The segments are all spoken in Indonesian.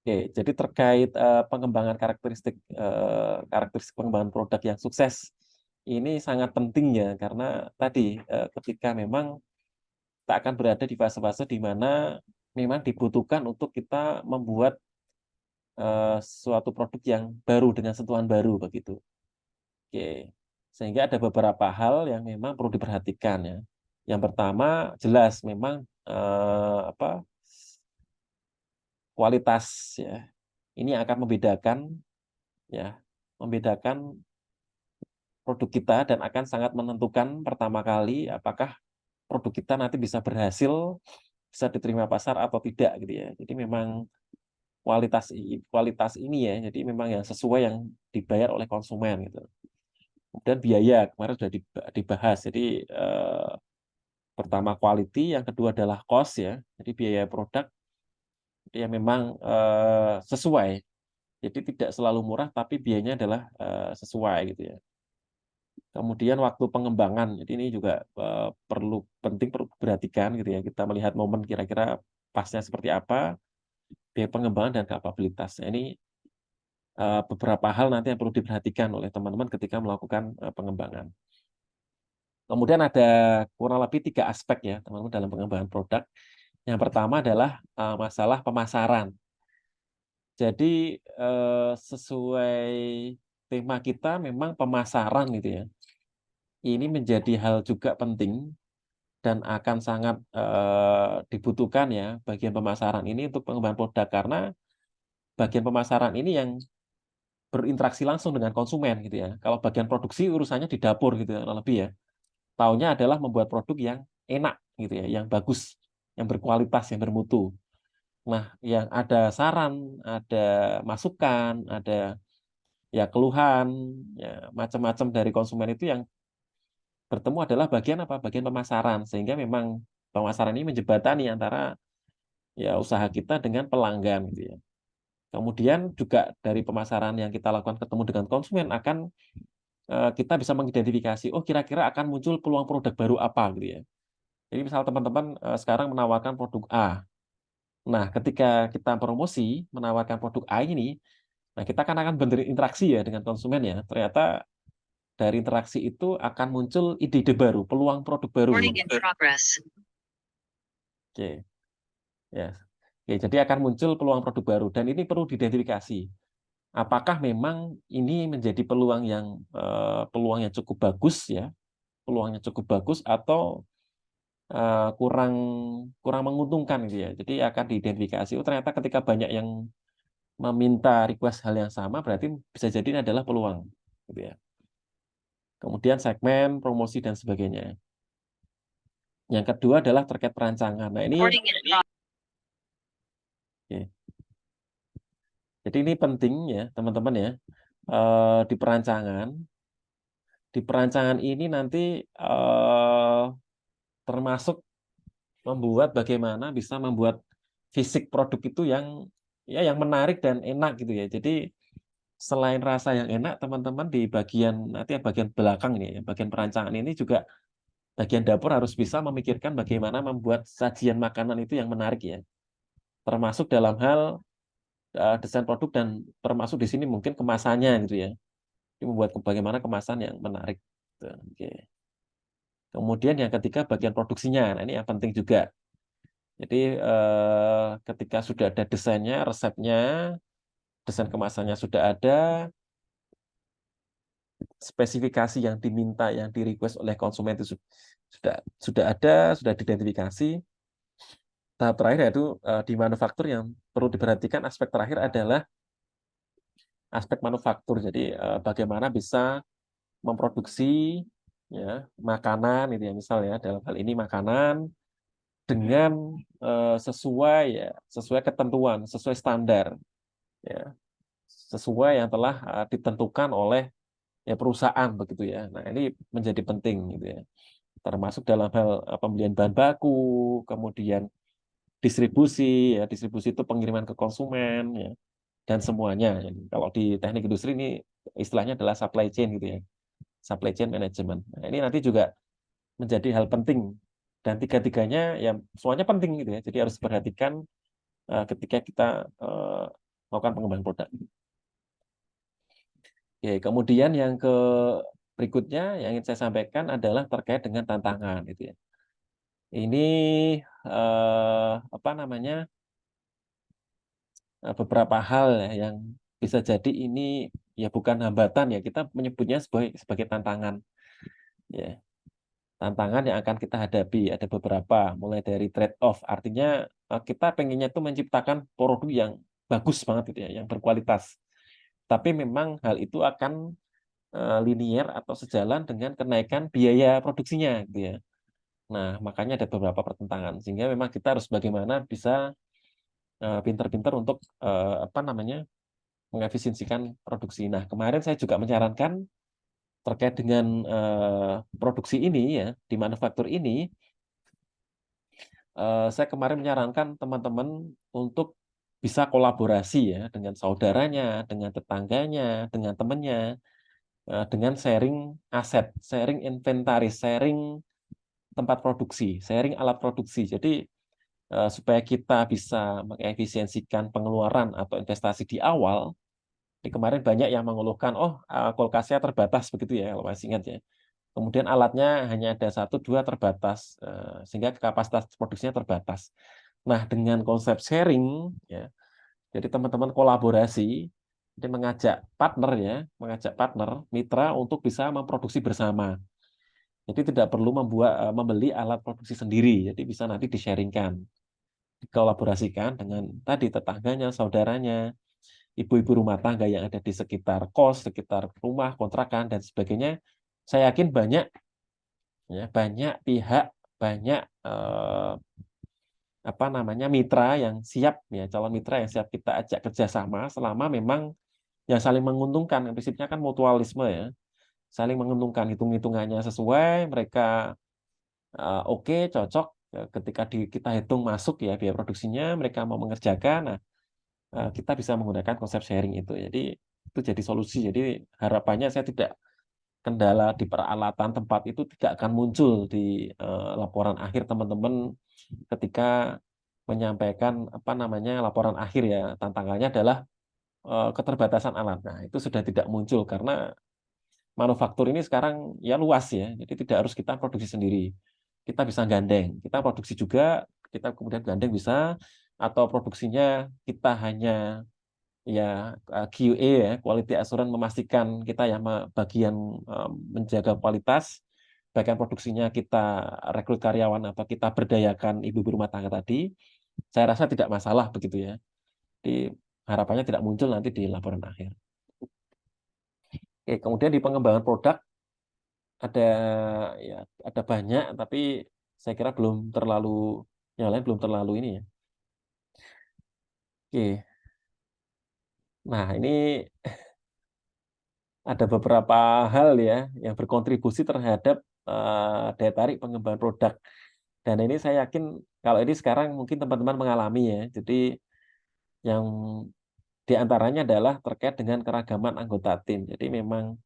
Oke, jadi terkait pengembangan karakteristik pengembangan produk yang sukses ini sangat penting ya karena tadi ketika memang kita akan berada di fase-fase di mana memang dibutuhkan untuk kita membuat suatu produk yang baru dengan sentuhan baru begitu. Oke, sehingga ada beberapa hal yang memang perlu diperhatikan ya. Yang pertama jelas memang kualitas ya. Ini akan ya, membedakan produk kita dan akan sangat menentukan pertama kali apakah produk kita nanti bisa berhasil, bisa diterima pasar atau tidak gitu ya. Jadi memang kualitas ini ya, jadi memang yang sesuai yang dibayar oleh konsumen gitu. Kemudian biaya kemarin sudah dibahas. Jadi pertama quality, yang kedua adalah cost ya. Jadi biaya produk yang memang sesuai. Jadi tidak selalu murah tapi biayanya adalah sesuai gitu ya. Kemudian waktu pengembangan, jadi ini juga perlu diperhatikan gitu ya. Kita melihat momen kira-kira pasnya seperti apa, biaya pengembangan dan kapabilitas. Nah, ini beberapa hal nanti yang perlu diperhatikan oleh teman-teman ketika melakukan pengembangan. Kemudian ada kurang lebih 3 aspek ya teman-teman dalam pengembangan produk. Yang pertama adalah masalah pemasaran. Jadi sesuai tema kita memang pemasaran gitu ya. Ini menjadi hal juga penting dan akan sangat dibutuhkan ya bagian pemasaran ini untuk pengembangan produk karena bagian pemasaran ini yang berinteraksi langsung dengan konsumen gitu ya. Kalau bagian produksi urusannya di dapur gitu ya, lebih ya. Taunya adalah membuat produk yang enak gitu ya, yang bagus, yang berkualitas, yang bermutu. Nah, yang ada saran, ada masukan, ada ya keluhan, ya macam-macam dari konsumen itu yang bertemu adalah bagian apa? Bagian pemasaran. Sehingga memang pemasaran ini menjembatani antara ya usaha kita dengan pelanggan gitu ya. Kemudian juga dari pemasaran yang kita lakukan ketemu dengan konsumen akan kita bisa mengidentifikasi oh kira-kira akan muncul peluang produk baru apa gitu ya. Jadi misal teman-teman sekarang menawarkan produk A. Nah, ketika kita promosi menawarkan produk A ini, nah kita kan akan berinteraksi ya dengan konsumen ya. Ternyata dari interaksi itu akan muncul ide-ide baru, peluang produk baru. Recording in progress. Oke, ya. Oke, jadi akan muncul peluang produk baru dan ini perlu diidentifikasi. Apakah memang ini menjadi peluang yang cukup bagus ya, peluangnya cukup bagus atau kurang kurang menguntungkan gitu ya. Jadi akan diidentifikasi. Oh ternyata ketika banyak yang meminta request hal yang sama, berarti bisa jadi ini adalah peluang, gitu ya. Kemudian segmen, promosi dan sebagainya. Yang kedua adalah terkait perancangan. Nah ini, oke. Jadi ini penting ya teman-teman ya. Di perancangan, ini nanti termasuk membuat bagaimana bisa membuat fisik produk itu yang ya yang menarik dan enak gitu ya. Jadi selain rasa yang enak, teman-teman di bagian nanti bagian belakang ini, ya, bagian perancangan ini juga bagian dapur harus bisa memikirkan bagaimana membuat sajian makanan itu yang menarik ya. Termasuk dalam hal desain produk dan termasuk di sini mungkin kemasannya gitu ya. Jadi membuat bagaimana kemasan yang menarik. Gitu. Oke. Kemudian yang ketiga bagian produksinya. Nah, ini yang penting juga. Jadi ketika sudah ada desainnya, resepnya, desain kemasannya sudah ada, spesifikasi yang diminta, yang di-request oleh konsumen itu sudah ada, sudah diidentifikasi. Tahap terakhir yaitu di manufaktur yang perlu diperhatikan aspek terakhir adalah aspek manufaktur. Jadi bagaimana bisa memproduksi ya makanan itu ya misalnya dalam hal ini makanan dengan sesuai ketentuan, sesuai standar ya, sesuai yang telah ditentukan oleh ya perusahaan begitu ya. Nah, ini menjadi penting gitu ya. Termasuk dalam hal pembelian bahan baku, kemudian distribusi ya, distribusi itu pengiriman ke konsumen ya dan semuanya. Kalau di teknik industri ini istilahnya adalah supply chain gitu ya. Supply chain management. Nah, ini nanti juga menjadi hal penting dan tiga-tiganya ya semuanya penting gitu ya. Jadi harus perhatikan ketika kita melakukan pengembangan produk. Oke, kemudian yang berikutnya yang ingin saya sampaikan adalah terkait dengan tantangan, gitu ya. Ini apa namanya, beberapa hal ya yang bisa jadi ini ya bukan hambatan ya, kita menyebutnya sebagai tantangan. Ya, tantangan yang akan kita hadapi ada beberapa, mulai dari trade off, artinya kita pengennya itu menciptakan produk yang bagus banget gitu ya, yang berkualitas. Tapi memang hal itu akan linier atau sejalan dengan kenaikan biaya produksinya gitu ya. Nah, makanya ada beberapa pertentangan sehingga memang kita harus bagaimana bisa pintar-pintar untuk apa namanya, mengefisiensikan produksi. Nah, kemarin saya juga menyarankan terkait dengan produksi ini ya, di manufaktur ini, saya kemarin menyarankan teman-teman untuk bisa kolaborasi ya dengan saudaranya, dengan tetangganya, dengan temannya, dengan sharing aset, sharing inventaris, sharing tempat produksi, sharing alat produksi. Jadi supaya kita bisa mengefisiensikan pengeluaran atau investasi di awal. Di kemarin banyak yang mengeluhkan, oh kulkasnya terbatas begitu ya, kalau masih ingat ya. Kemudian alatnya hanya ada 1, 2 terbatas, sehingga kapasitas produksinya terbatas. Nah, dengan konsep sharing, ya, jadi teman-teman kolaborasi, jadi mengajak partner, mitra untuk bisa memproduksi bersama. Jadi tidak perlu membeli alat produksi sendiri, jadi bisa nanti di-sharingkan, dikolaborasikan dengan tadi tetangganya, saudaranya, ibu-ibu rumah tangga yang ada di sekitar kos, sekitar rumah, kontrakan, dan sebagainya. Saya yakin banyak pihak, banyak apa namanya, mitra yang siap ya, calon mitra yang siap kita ajak kerjasama selama memang yang saling menguntungkan. Prinsipnya kan mutualisme ya, saling menguntungkan, hitung-hitungannya sesuai, mereka oke, cocok. Ketika kita hitung masuk ya biaya produksinya, mereka mau mengerjakan, nah kita bisa menggunakan konsep sharing itu. Jadi itu jadi solusi. Jadi harapannya saya tidak kendala di peralatan tempat itu tidak akan muncul di laporan akhir teman-teman ketika menyampaikan apa namanya laporan akhir ya. Tantangannya adalah keterbatasan alat. Nah, itu sudah tidak muncul karena manufaktur ini sekarang ya luas ya. Jadi tidak harus kita produksi sendiri. Kita bisa gandeng. Kita produksi juga, kita kemudian gandeng bisa, atau produksinya kita hanya ya QA ya, quality assurance, memastikan kita ya bagian menjaga kualitas, bagian produksinya kita rekrut karyawan atau kita berdayakan ibu-ibu rumah tangga tadi, saya rasa tidak masalah begitu ya. Di harapannya tidak muncul nanti di laporan akhir. Oke, kemudian di pengembangan produk ada ya ada banyak, tapi saya kira belum terlalu, yang lain belum terlalu ini ya. Oke, nah ini ada beberapa hal ya yang berkontribusi terhadap daya tarik pengembangan produk. Dan ini saya yakin kalau ini sekarang mungkin teman-teman mengalami ya. Jadi yang diantaranya adalah terkait dengan keragaman anggota tim. Jadi memang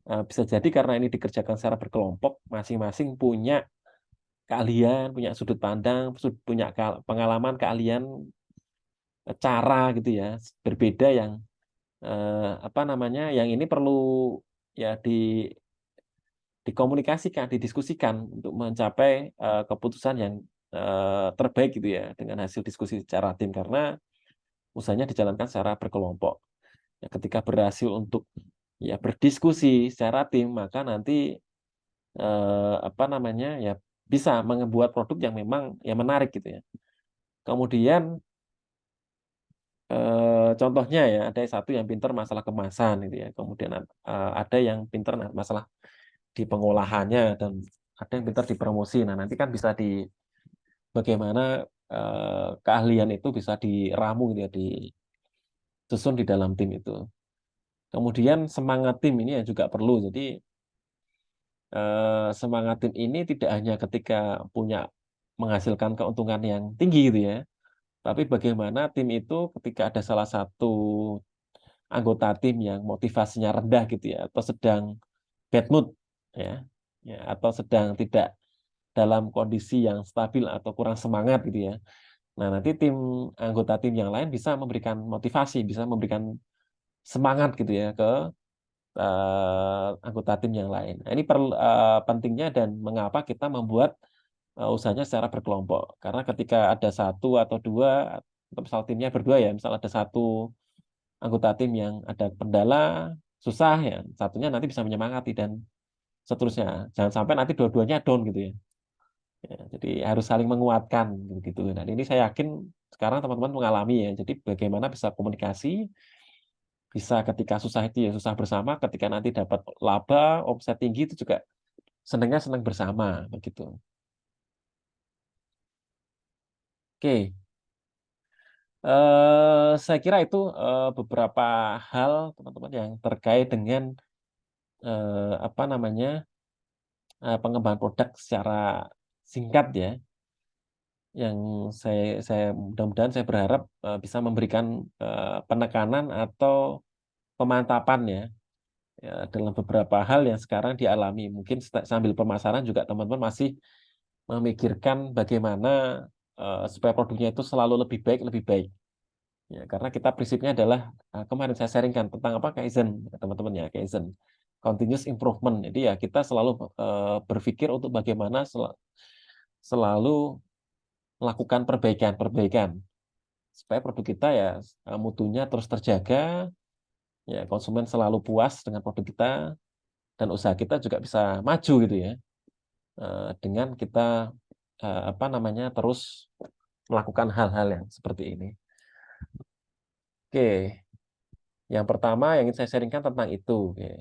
bisa jadi karena ini dikerjakan secara berkelompok, masing-masing punya keahlian, punya sudut pandang, punya pengalaman, keahlian, cara gitu ya, berbeda yang apa namanya, yang ini perlu ya dikomunikasikan, didiskusikan untuk mencapai keputusan yang terbaik gitu ya dengan hasil diskusi secara tim karena usahanya dijalankan secara berkelompok. Ya, ketika berhasil untuk ya berdiskusi secara tim maka nanti apa namanya ya bisa membuat produk yang memang ya menarik gitu ya. Kemudian contohnya ya ada satu yang pinter masalah kemasan gitu ya. Kemudian ada yang pinter masalah di pengolahannya dan ada yang pintar di promosi. Nah, nanti kan bisa bagaimana keahlian itu bisa diramu gitu ya, disusun di dalam tim itu. Kemudian semangat tim ini yang juga perlu. Jadi semangat tim ini tidak hanya ketika menghasilkan keuntungan yang tinggi gitu ya, tapi bagaimana tim itu ketika ada salah satu anggota tim yang motivasinya rendah gitu ya, atau sedang bad mood ya, atau sedang tidak dalam kondisi yang stabil atau kurang semangat gitu ya. Nah, nanti anggota tim yang lain bisa memberikan motivasi, bisa memberikan semangat gitu ya ke anggota tim yang lain. Nah, ini pentingnya dan mengapa kita membuat usahanya secara berkelompok. Karena ketika ada satu atau dua, atau misal timnya berdua ya, misal ada satu anggota tim yang ada kendala, susah ya, satunya nanti bisa menyemangati dan seterusnya. Jangan sampai nanti dua-duanya down gitu ya. Ya, jadi harus saling menguatkan gitu. Dan ini saya yakin sekarang teman-teman mengalami ya. Jadi bagaimana bisa komunikasi, bisa ketika susah itu ya susah bersama, ketika nanti dapat laba, omset tinggi itu juga senangnya senang bersama begitu. Oke, saya kira itu beberapa hal teman-teman yang terkait dengan apa namanya pengembangan produk secara singkat ya, yang saya mudah-mudahan saya berharap bisa memberikan penekanan atau pemantapan ya, ya dalam beberapa hal yang sekarang dialami. Mungkin sambil pemasaran juga teman-teman masih memikirkan bagaimana supaya produknya itu selalu lebih baik, lebih baik. Ya, karena kita prinsipnya adalah kemarin saya sharingkan tentang apa Kaizen, teman-teman ya, Kaizen. Continuous improvement. Jadi ya kita selalu berpikir untuk bagaimana selalu melakukan perbaikan-perbaikan supaya produk kita ya mutunya terus terjaga, ya konsumen selalu puas dengan produk kita dan usaha kita juga bisa maju gitu ya. Dengan kita apa namanya terus melakukan hal-hal yang seperti ini. Oke, yang pertama yang ingin saya sharingkan tentang itu. Oke.